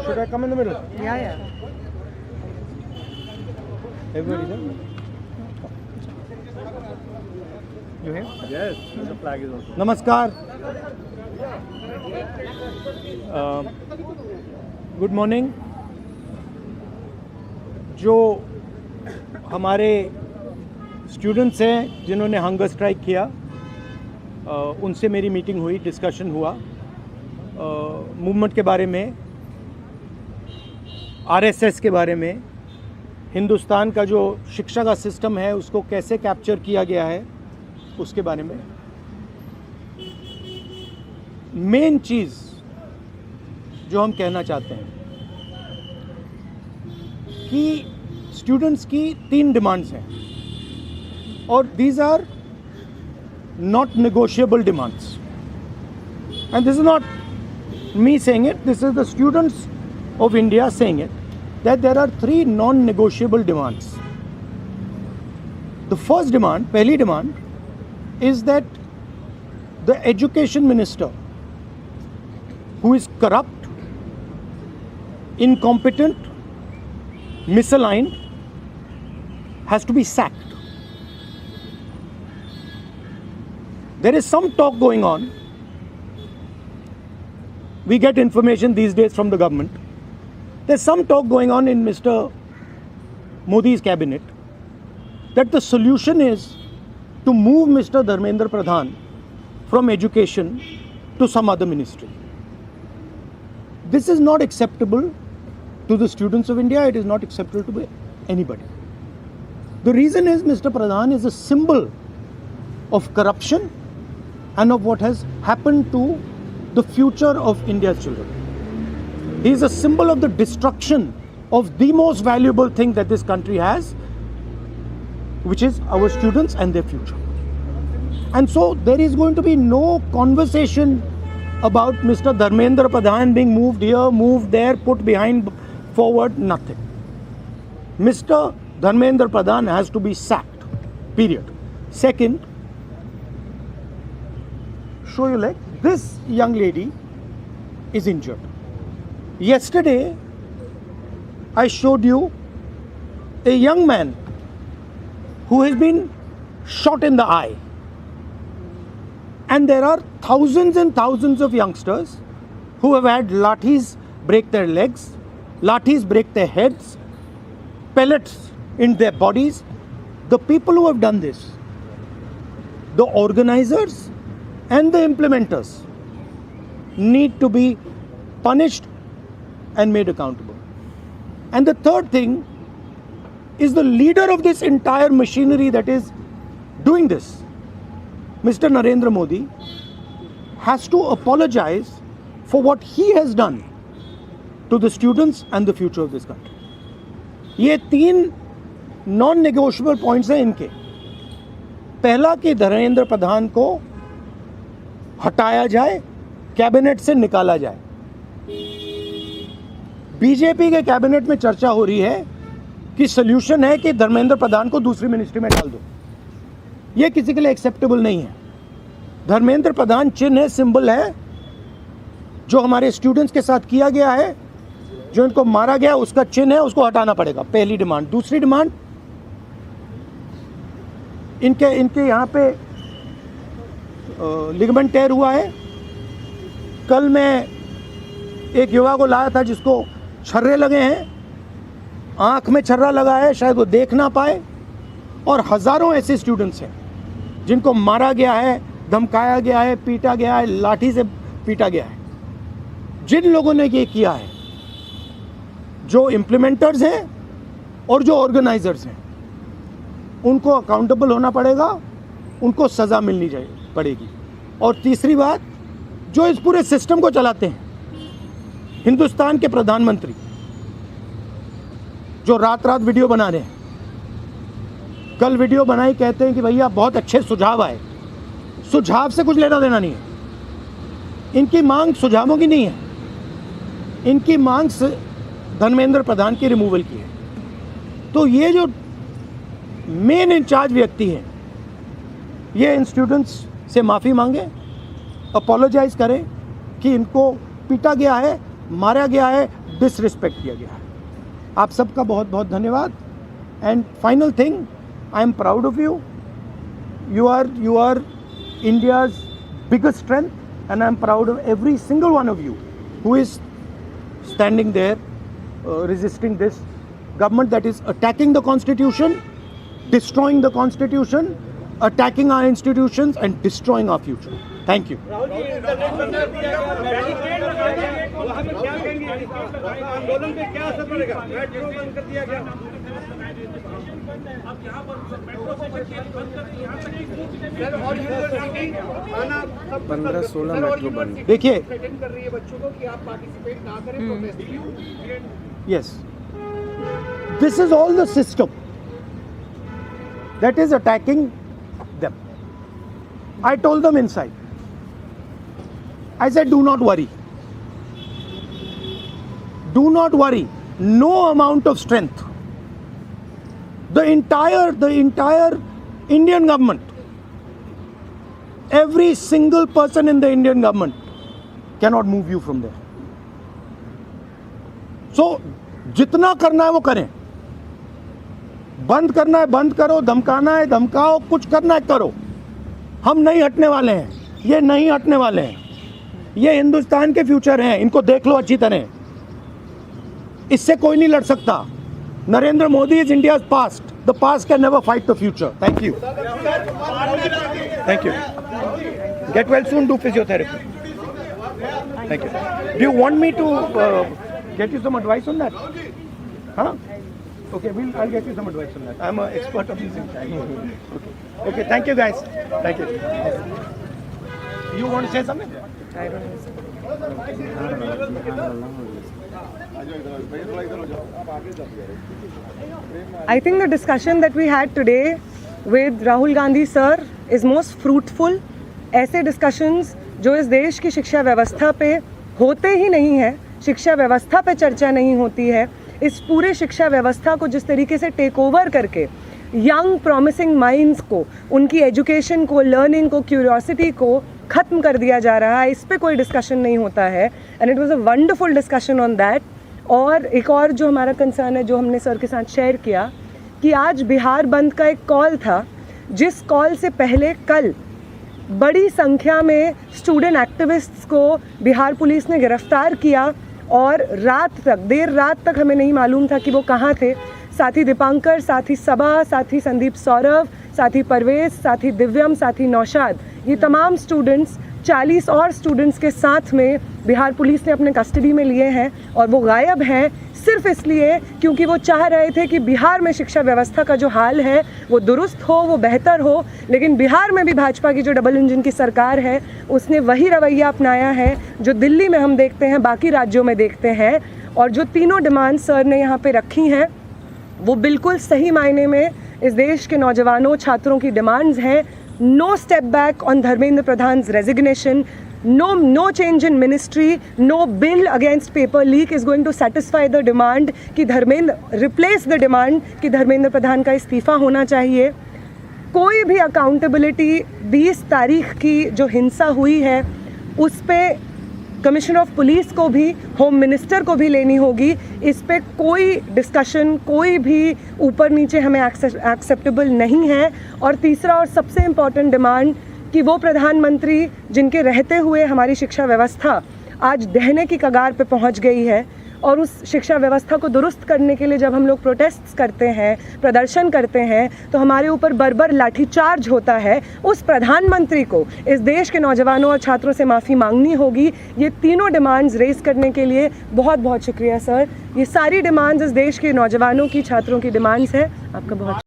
Should I come in the middle? Yeah. Everybody there? You here? Yes, the flag is also. नमस्कार. Good morning. जो हमारे students हैं जिन्होंने hunger strike किया, उनसे मेरी मीटिंग हुई, डिस्कशन हुआ मूवमेंट के बारे में, आरएसएस के बारे में, हिंदुस्तान का जो शिक्षा का सिस्टम है उसको कैसे कैप्चर किया गया है उसके बारे में. मेन चीज़ जो हम कहना चाहते हैं कि स्टूडेंट्स की 3 डिमांड्स हैं और these are not negotiable demands. And this is not me saying it, this is the students of India saying it, that there are 3 non-negotiable demands. The first demand, pehli demand, is that the education minister, who is corrupt, incompetent, misaligned, has to be sacked. There is some talk going on. We get information these days from the government. There's some talk going on in Mr. Modi's cabinet that the solution is to move Mr. Dharmendra Pradhan from education to some other ministry. This is not acceptable to the students of India. It is not acceptable to anybody. The reason is Mr. Pradhan is a symbol of corruption and of what has happened to the future of India's children. He is a symbol of the destruction of the most valuable thing that this country has, which is our students and their future. And so there is going to be no conversation about Mr. Dharmendra Pradhan being moved here, moved there, put behind, forward, nothing. Mr. Dharmendra Pradhan has to be sacked, period. Second, show your leg. This young lady is injured. Yesterday, I showed you a young man who has been shot in the eye. And there are thousands and thousands of youngsters who have had lathis break their legs, lathis break their heads, pellets in their bodies. The people who have done this, the organizers and the implementers, need to be punished and made accountable. And the third thing is the leader of this entire machinery that is doing this, Mr. Narendra Modi, has to apologize for what he has done to the students and the future of this country. ये 3 non-negotiable points हैं इनके. पहला कि धर्मेंद्र प्रधान को हटाया जाए, cabinet से निकाला जाए. बीजेपी के कैबिनेट में चर्चा हो रही है कि सॉल्यूशन है कि धर्मेंद्र प्रधान को दूसरी मिनिस्ट्री में डाल दो. यह किसी के लिए एक्सेप्टेबल नहीं है. धर्मेंद्र प्रधान चिन्ह है, सिंबल है, जो हमारे स्टूडेंट्स के साथ किया गया है, जो इनको मारा गया उसका चिन्ह है, उसको हटाना पड़ेगा. पहली डिमांड. दूसरी डिमांड, इनके यहाँ पे लिगामेंट टेयर हुआ है. कल मैं एक युवा को लाया था जिसको छर्रे लगे हैं, आंख में छर्रा लगा है, शायद वो देख ना पाए. और हज़ारों ऐसे स्टूडेंट्स हैं जिनको मारा गया है, धमकाया गया है, पीटा गया है, लाठी से पीटा गया है. जिन लोगों ने ये किया है, जो इम्प्लीमेंटर्स हैं और जो ऑर्गेनाइजर्स हैं, उनको अकाउंटेबल होना पड़ेगा, उनको सज़ा मिलनी पड़ेगी. और तीसरी बात, जो इस पूरे सिस्टम को चलाते हैं, हिंदुस्तान के प्रधानमंत्री, जो रात रात वीडियो बना रहे हैं, कल वीडियो बनाई, कहते हैं कि भैया बहुत अच्छे सुझाव आए. सुझाव से कुछ लेना देना नहीं है. इनकी मांग सुझावों की नहीं है, इनकी मांग धर्मेंद्र प्रधान की रिमूवल की है. तो ये जो मेन इंचार्ज व्यक्ति हैं, ये इन स्टूडेंट्स से माफ़ी मांगे, अपोलोजाइज करें कि इनको पीटा गया है, मारा गया है, डिसरिस्पेक्ट किया गया है। आप सबका बहुत बहुत धन्यवाद। And final thing, I am proud of you. You are India's biggest strength, and I am proud of every single one of you who is standing there resisting this government that is attacking the constitution, destroying the constitution, attacking our institutions and destroying our future. Thank you. आंदोलन पे क्या असर पड़ेगा? Metro बंद कर दिया गया। अब यहाँ पर मेट्रो स्टेशन बंद कर दी, यहाँ तक कि सर और यूनिवर्सिटी आना 15-16 मेट्रो बंद। देखिए, थ्रेटन कर रही है बच्चों को कि आप पार्टिसिपेट ना करें protest. yes, this is all the system that is attacking them. I told them inside. I said, do not worry. Do not worry. No amount of strength. The entire Indian government, every single person in the Indian government cannot move you from there. So, जितना करना है वो करें। बंद करना है बंद करो, धमकाना है धमकाओ, कुछ करना है करो। हम नहीं हटने वाले हैं, ये नहीं हटने वाले हैं। ये हिंदुस्तान के फ्यूचर हैं, इनको देख लो अच्छी तरह। इससे कोई नहीं लड़ सकता। Narendra Modi is India's past. The past can never fight the future. Thank you, thank you. Get well soon, do physiotherapy. Thank you. Do you want me to get you some advice on that? Huh? Okay, I'll get you some advice on that. I'm an expert of these things. Okay, thank you guys. Thank you. You want to say something? I don't know. I think the discussion that we had today with Rahul Gandhi sir is most fruitful. ऐसे discussions जो इस देश की शिक्षा व्यवस्था पे होते ही नहीं है, शिक्षा व्यवस्था पे चर्चा नहीं होती है, इस पूरे शिक्षा व्यवस्था को जिस तरीके से टेक ओवर करके यंग प्रॉमिसिंग माइंड्स को, उनकी एजुकेशन को, लर्निंग को, क्यूरियोसिटी को ख़त्म कर दिया जा रहा है, इस पे कोई डिस्कशन नहीं होता है। And it was a wonderful discussion on that. और एक और जो हमारा कंसर्न है, जो हमने सर के साथ शेयर किया, कि आज बिहार बंद का एक कॉल था, जिस कॉल से पहले कल बड़ी संख्या में स्टूडेंट एक्टिविस्ट्स को बिहार पुलिस ने गिरफ्तार किया और रात तक, देर रात तक हमें नहीं मालूम था कि वो कहाँ थे। साथी दीपांकर, साथी सबा, साथी संदीप सौरभ, साथी परवेज, साथी दिव्यम, साथी नौशाद, ये तमाम स्टूडेंट्स 40 और स्टूडेंट्स के साथ में बिहार पुलिस ने अपने कस्टडी में लिए हैं और वो गायब हैं सिर्फ इसलिए क्योंकि वो चाह रहे थे कि बिहार में शिक्षा व्यवस्था का जो हाल है वो दुरुस्त हो, वो बेहतर हो। लेकिन बिहार में भी भाजपा की जो डबल इंजन की सरकार है उसने वही रवैया अपनाया है जो दिल्ली में हम देखते हैं, बाकी राज्यों में देखते हैं। और जो तीनों डिमांड सर ने यहाँ पे रखी हैं वो बिल्कुल सही मायने में इस देश के नौजवानों, छात्रों की डिमांड्स हैं। No step back on Dharmendra Pradhan's resignation, no change in ministry, no bill against paper leak is going to satisfy the demand कि धर्मेंद्र replace the demand कि धर्मेंद्र प्रधान का इस्तीफ़ा होना चाहिए। कोई भी अकाउंटेबिलिटी 20 तारीख की जो हिंसा हुई है उस पे कमिश्नर ऑफ पुलिस को भी, होम मिनिस्टर को भी लेनी होगी। इस पे कोई डिस्कशन, कोई भी ऊपर नीचे हमें एक्सेप्टेबल नहीं है। और तीसरा और सबसे इम्पॉर्टेंट डिमांड कि वो प्रधानमंत्री जिनके रहते हुए हमारी शिक्षा व्यवस्था आज दहने की कगार पे पहुंच गई है, और उस शिक्षा व्यवस्था को दुरुस्त करने के लिए जब हम लोग प्रोटेस्ट्स करते हैं, प्रदर्शन करते हैं, तो हमारे ऊपर बर्बर लाठीचार्ज होता है। उस प्रधानमंत्री को इस देश के नौजवानों और छात्रों से माफ़ी मांगनी होगी। ये तीनों डिमांड्स रेज़ करने के लिए बहुत बहुत शुक्रिया सर। ये सारी डिमांड्स इस देश के नौजवानों की, छात्रों की डिमांड्स हैं। आपका बहुत